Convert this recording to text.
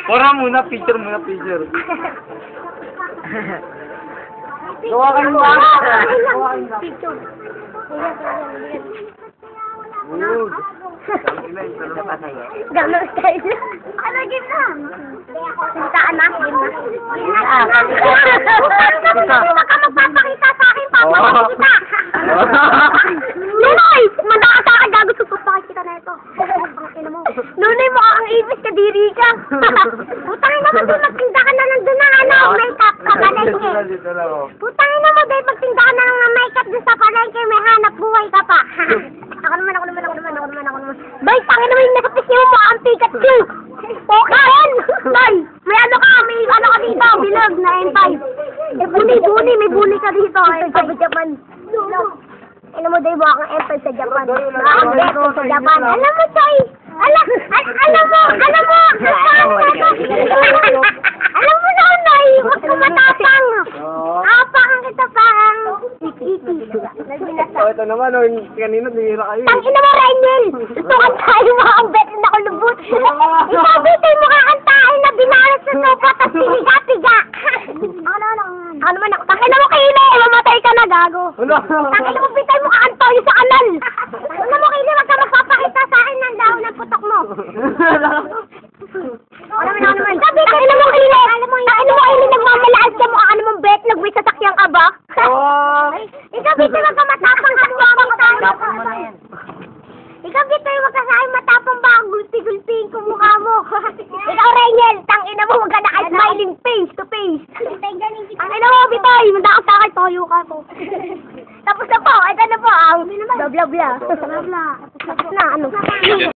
Pura muna, picture muna, picture. Gawa ka nung ba? Picture. Good. Gano'n style. Ano, game na? Sintaan na, game na. Sino ka magpapakita sa akin, papakita. Nunoy! Mandaka sa akin, gago supapakita na ito. Nunoy mo ang ibis, kadiri ka. Putangin naman din, magtinda ka na nandun na, ano, makeup ka palengke. Putangin naman din, magtinda ka na ng makeup dun sa palengke, may hanap buhay ka pa. Ako naman. Bay, tangin naman yung nakapis niyo mo ang Pikachu. Okay yan. Bay, may ano ka dito, bilog na M5. May buni ka dito, M5 sa Japan. Ano mo, day mo akong M5 sa Japan. Nakakabet sa Japan. Alam mo, Choy. Alam mo. Alam mo na, Noy. Huwag ka matapang. Apakan kita parang ikiti. Ito naman, kanina nihira kayo. Tangina mo, Rainiel! Gusto ka tayo makambet na nakulubot. Isabitin mo kakantahin na binalas sa sopa tapos piniga-piga. Ano naman ako? Tangina mo, Kile! Mamatay ka na, gago. Tangina mo, bitay mo kakantahin sa kanal. Tangina mo, Kile, wag ka magpapakita sa akin ng dahon ng putok mo. Ano naman? Tangina mo, Kile! Tangina mo, Kile, nagmamalaas ka mo. Ano mong bet? Nagway sasakyan ka ba? Ikaw, bitay, wag ka matapang sa mga. Ikaw, bitay, wag ka sa akin matapang.